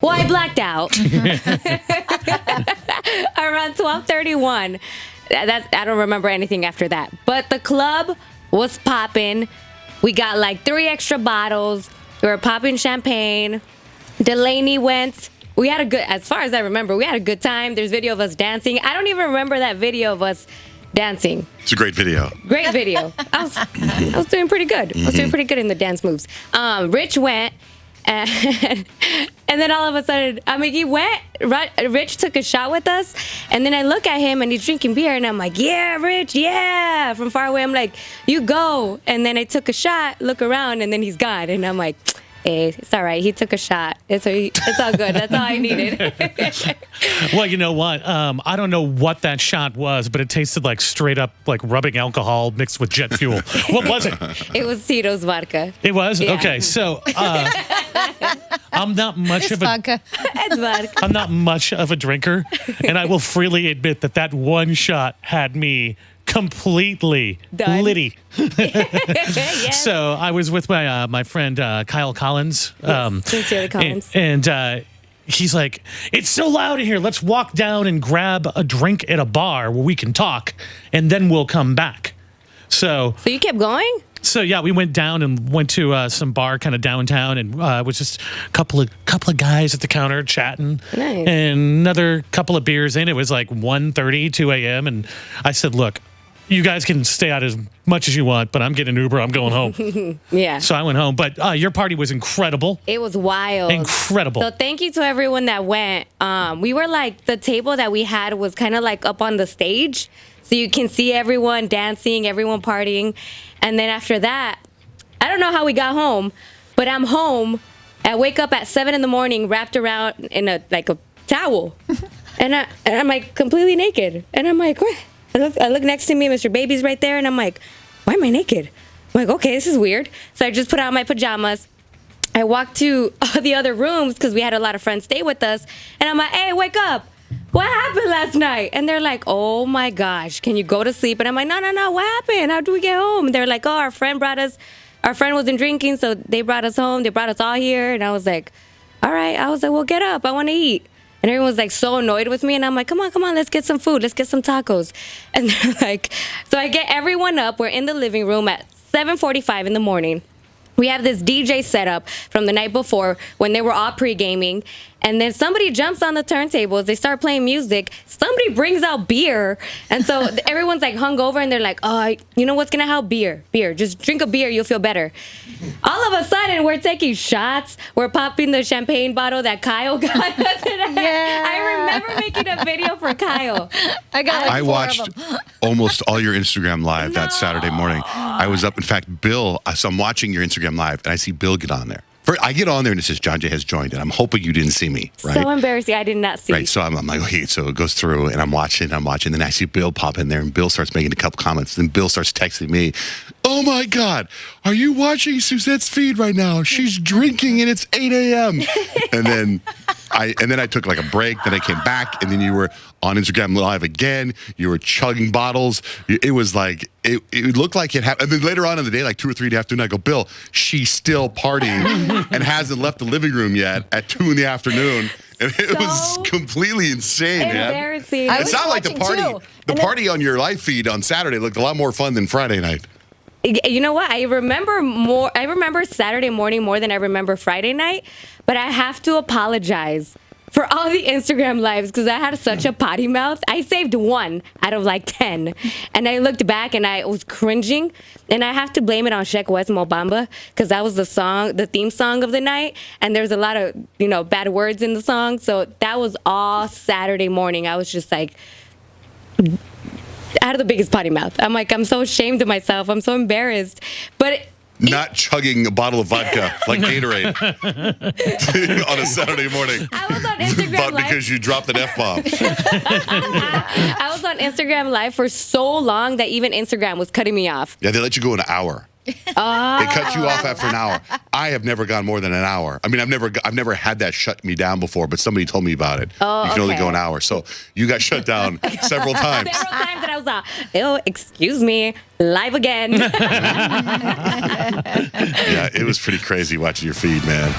Well, I blacked out around 12:31. I don't remember anything after that. But the club was popping. We got like 3 extra bottles. We were popping champagne. Delaney went. We had a good, as far as I remember, we had a good time. There's video of us dancing. I don't even remember that video of us dancing. It's a great video. Great video. I was doing pretty good. I was doing pretty good in the dance moves. Rich went. And then all of a sudden, he went, Rich took a shot with us, and then I look at him, and he's drinking beer, and I'm like, yeah, Rich, yeah. From far away, I'm like, you go. And then I took a shot, look around, and then he's gone. And I'm like, hey, it's all right. He took a shot. It's all good. That's all I needed. Well, you know what? I don't know what that shot was, but it tasted like straight up like rubbing alcohol mixed with jet fuel. What was it? It was Tito's vodka. It was? Yeah. Okay, so I'm not much of a vodka. It's vodka. I'm not much of a drinker, and I will freely admit that one shot had me completely Done. litty. Yes. So I was with my friend Kyle Collins. Sincerely Collins. And he's like, it's so loud in here. Let's walk down and grab a drink at a bar where we can talk, and then we'll come back. So you kept going? So yeah, we went down and went to some bar kind of downtown, and it was just a couple of guys at the counter chatting. Nice. And another couple of beers in. It was like 1:30, 2 a.m. And I said, look, you guys can stay out as much as you want, but I'm getting an Uber. I'm going home. Yeah. So I went home. But your party was incredible. It was wild. Incredible. So thank you to everyone that went. We were like, the table that we had was kind of like up on the stage. So you can see everyone dancing, everyone partying. And then after that, I don't know how we got home, but I'm home. I wake up at 7 in the morning wrapped around in a towel. and I'm like completely naked. And I'm like, what? I look next to me, Mr. Baby's right there. And I'm like, why am I naked? I'm like, okay, this is weird. So I just put on my pajamas. I walked to the other rooms because we had a lot of friends stay with us. And I'm like, hey, wake up. What happened last night? And they're like, oh my gosh, can you go to sleep? And I'm like, no, what happened? How do we get home? And they're like, oh, our friend wasn't drinking, so they brought us home. They brought us all here. And I was like, all right. I was like, well, get up. I want to eat. And everyone was like so annoyed with me. And I'm like, come on, let's get some food. Let's get some tacos. And they're like, so I get everyone up. We're in the living room at 7:45 in the morning. We have this DJ set up from the night before when they were all pre-gaming. And then somebody jumps on the turntables. They start playing music. Somebody brings out beer. And so everyone's like hungover and they're like, oh, you know what's going to help? Beer. Just drink a beer. You'll feel better. All of a sudden, we're taking shots. We're popping the champagne bottle that Kyle got us. Yeah. I remember making a video for Kyle. I watched almost all your Instagram Live that Saturday morning. I was up. In fact, Bill, so I'm watching your Instagram Live, and I see Bill get on there. I get on there, and it says, Johnjay has joined, and I'm hoping you didn't see me, right? So embarrassing. I did not see. Right, so I'm like, okay, so it goes through, and I'm watching, then I see Bill pop in there, and Bill starts making a couple comments, then Bill starts texting me, oh my God, are you watching Suzette's feed right now? She's drinking, and it's 8 a.m. And then I took like a break, then I came back, and then you were on Instagram Live again, you were chugging bottles. It was like, it looked like it happened. And then later on in the day, like 2 or 3 in the afternoon, I go, Bill, she's still partying and hasn't left the living room yet at 2 in the afternoon. And it was completely insane, man. Embarrassing. It sounded like the party on your live feed on Saturday looked a lot more fun than Friday night. You know what? I remember Saturday morning more than I remember Friday night, but I have to apologize for all the Instagram lives because I had such a potty mouth. I saved 1 out of like 10. And I looked back and I was cringing. And I have to blame it on Sheck West Mobamba because that was the theme song of the night. And there's a lot of, bad words in the song. So that was all Saturday morning. I was just like, I had the biggest potty mouth. I'm like, I'm so ashamed of myself. I'm so embarrassed. But not chugging a bottle of vodka like Gatorade on a Saturday morning. I was on Instagram but Live. because you dropped an F-bomb. I was on Instagram Live for so long that even Instagram was cutting me off. Yeah, they let you go an hour. They cut you off after an hour. I have never gone more than an hour. I mean, I've never had that shut me down before, but somebody told me about it. Oh, you can only okay. go an hour. So you got shut down several times. Several times that I was like, oh, excuse me, live again. Yeah, it was pretty crazy watching your feed, man.